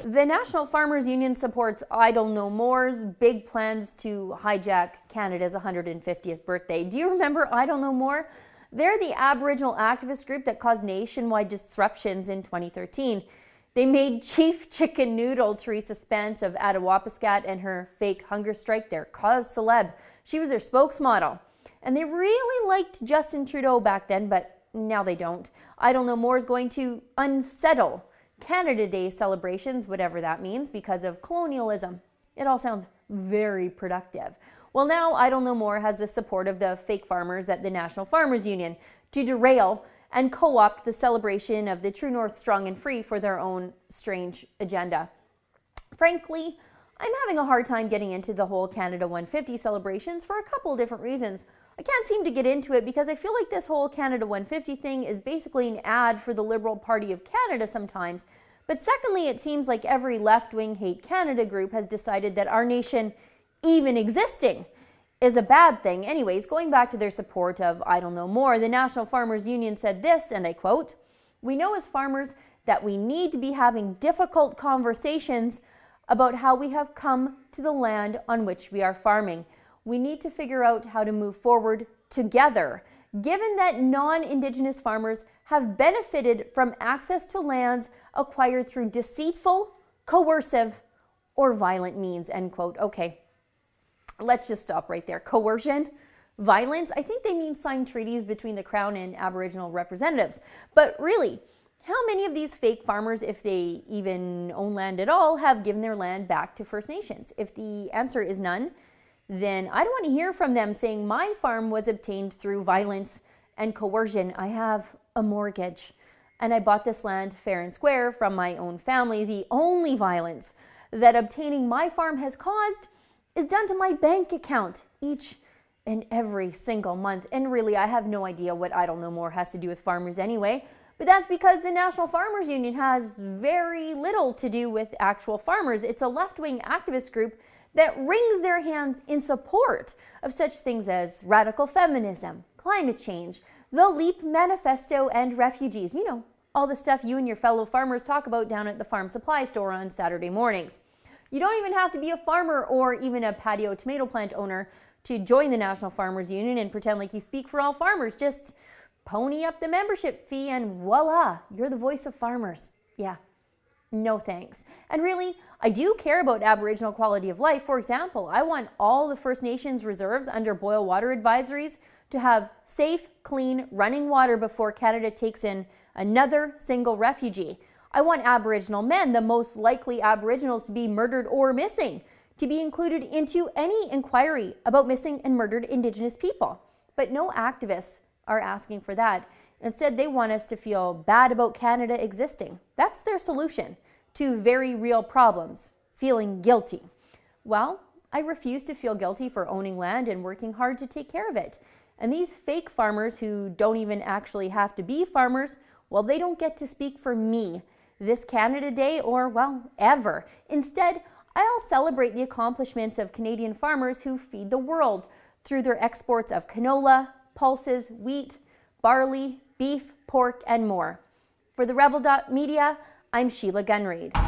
The National Farmers Union supports Idle No More's big plans to hijack Canada's 150th birthday. Do you remember Idle No More? They're the Aboriginal activist group that caused nationwide disruptions in 2013. They made Chief Chicken Noodle Teresa Spence of Attawapiskat and her fake hunger strike their cause celeb. She was their spokesmodel. And they really liked Justin Trudeau back then, but now they don't. Idle No More is going to unsettle Canada Day celebrations, whatever that means, because of colonialism. It all sounds very productive. Well, now Idle No More has the support of the fake farmers at the National Farmers Union to derail and co-opt the celebration of the True North Strong and Free for their own strange agenda. Frankly, I'm having a hard time getting into the whole Canada 150 celebrations for a couple of different reasons. I can't seem to get into it because I feel like this whole Canada 150 thing is basically an ad for the Liberal Party of Canada sometimes. But secondly, it seems like every left-wing Hate Canada group has decided that our nation even existing is a bad thing. Anyways, going back to their support of Idle No More, the National Farmers Union said this, and I quote, "We know as farmers that we need to be having difficult conversations about how we have come to the land on which we are farming. We need to figure out how to move forward together, given that non-Indigenous farmers have benefited from access to lands acquired through deceitful, coercive, or violent means," end quote. Okay, let's just stop right there. Coercion, violence, I think they mean signed treaties between the Crown and Aboriginal representatives. But really, how many of these fake farmers, if they even own land at all, have given their land back to First Nations? If the answer is none, then I don't want to hear from them saying my farm was obtained through violence and coercion. I have a mortgage and I bought this land fair and square from my own family. The only violence that obtaining my farm has caused is done to my bank account each and every single month. And really, I have no idea what Idle No More has to do with farmers anyway. But that's because the National Farmers Union has very little to do with actual farmers. It's a left-wing activist group that wrings their hands in support of such things as radical feminism, climate change, the LEAP Manifesto, and refugees. You know, all the stuff you and your fellow farmers talk about down at the farm supply store on Saturday mornings. You don't even have to be a farmer or even a patio tomato plant owner to join the National Farmers Union and pretend like you speak for all farmers. Just pony up the membership fee and voila, you're the voice of farmers. Yeah, no thanks. And really, I do care about Aboriginal quality of life. For example, I want all the First Nations reserves under boil water advisories to have safe, clean, running water before Canada takes in another single refugee. I want Aboriginal men, the most likely Aboriginals to be murdered or missing, to be included into any inquiry about missing and murdered Indigenous people. But no activists are asking for that. Instead, they want us to feel bad about Canada existing. That's their solution to very real problems, feeling guilty. Well, I refuse to feel guilty for owning land and working hard to take care of it. And these fake farmers who don't even actually have to be farmers, well, they don't get to speak for me this Canada Day or, well, ever. Instead, I'll celebrate the accomplishments of Canadian farmers who feed the world through their exports of canola, pulses, wheat, barley, beef, pork, and more. For the Rebel Media, I'm Sheila Gunreid.